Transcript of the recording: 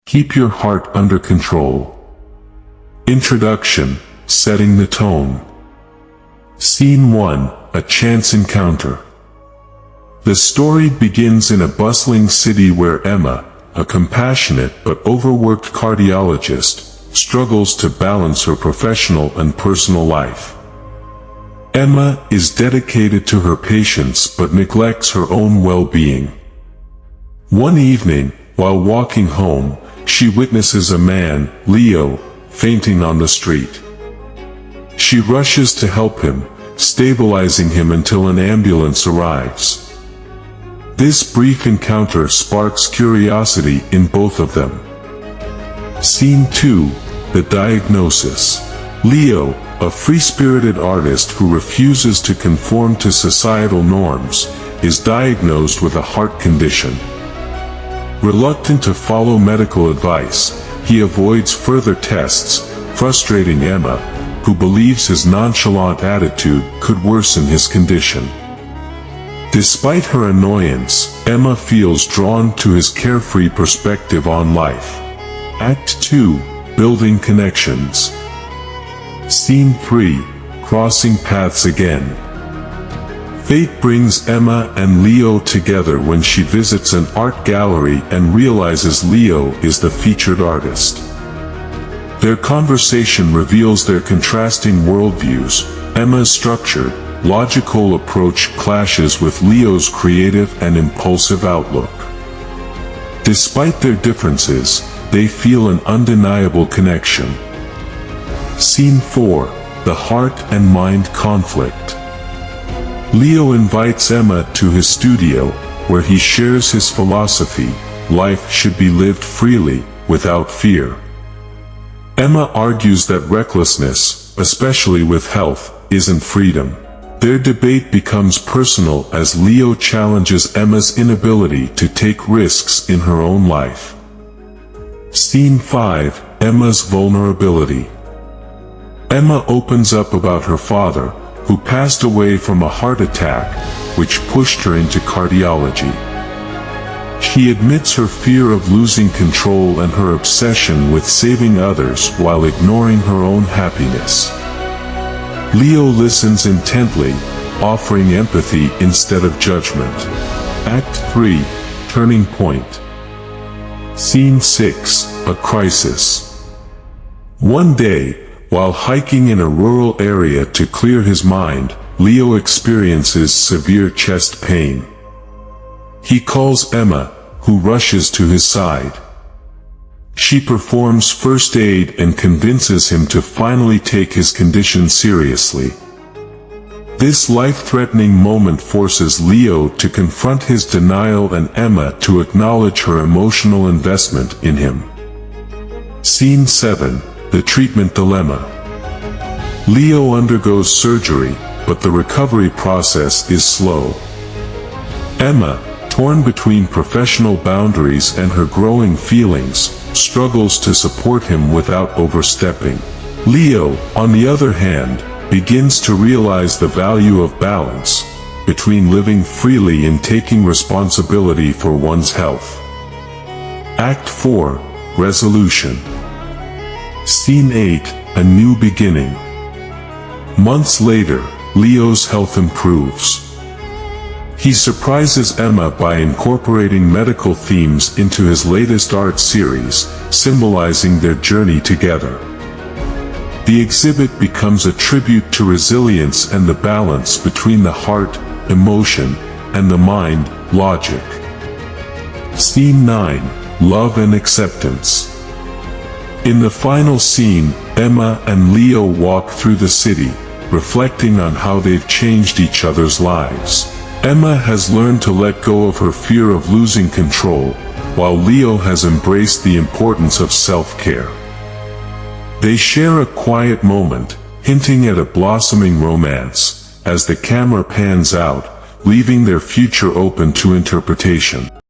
Keep your heart under control. Introduction, setting the tone. Scene 1, a chance encounter. The story begins in a bustling city where Emma, a compassionate but overworked cardiologist, struggles to balance her professional and personal life. Emma is dedicated to her patients but neglects her own well-being. One evening, while walking home, she witnesses a man, Leo, fainting on the street. She rushes to help him, stabilizing him until an ambulance arrives. This brief encounter sparks curiosity in both of them. Scene 2, the diagnosis. Leo, a free-spirited artist who refuses to conform to societal norms, is diagnosed with a heart condition. Reluctant to follow medical advice, he avoids further tests, frustrating Emma, who believes his nonchalant attitude could worsen his condition. Despite her annoyance, Emma feels drawn to his carefree perspective on life. Act 2, building connections. Scene 3, crossing paths again. Fate brings Emma and Leo together when she visits an art gallery and realizes Leo is the featured artist. Their conversation reveals their contrasting worldviews. Emma's structured, logical approach clashes with Leo's creative and impulsive outlook. Despite their differences, they feel an undeniable connection. Scene 4, the heart and mind conflict. Leo invites Emma to his studio, where he shares his philosophy: life should be lived freely, without fear. Emma argues that recklessness, especially with health, isn't freedom. Their debate becomes personal as Leo challenges Emma's inability to take risks in her own life. Scene 5, Emma's vulnerability. Emma opens up about her father, who passed away from a heart attack, which pushed her into cardiology. She admits her fear of losing control and her obsession with saving others while ignoring her own happiness. Leo listens intently, offering empathy instead of judgment. Act 3, turning point. Scene 6, a crisis. One day, while hiking in a rural area to clear his mind, Leo experiences severe chest pain. He calls Emma, who rushes to his side. She performs first aid and convinces him to finally take his condition seriously. This life-threatening moment forces Leo to confront his denial and Emma to acknowledge her emotional investment in him. Scene 7, the treatment dilemma. Leo undergoes surgery, but the recovery process is slow. Emma, torn between professional boundaries and her growing feelings, struggles to support him without overstepping. Leo, on the other hand, begins to realize the value of balance between living freely and taking responsibility for one's health. Act 4, resolution. Scene 8, a new beginning. Months later, Leo's health improves. He surprises Emma by incorporating medical themes into his latest art series, symbolizing their journey together. The exhibit becomes a tribute to resilience and the balance between the heart, emotion, and the mind, logic. Scene 9, love and acceptance. In the final scene, Emma and Leo walk through the city, reflecting on how they've changed each other's lives. Emma has learned to let go of her fear of losing control, while Leo has embraced the importance of self-care. They share a quiet moment, hinting at a blossoming romance, as the camera pans out, leaving their future open to interpretation.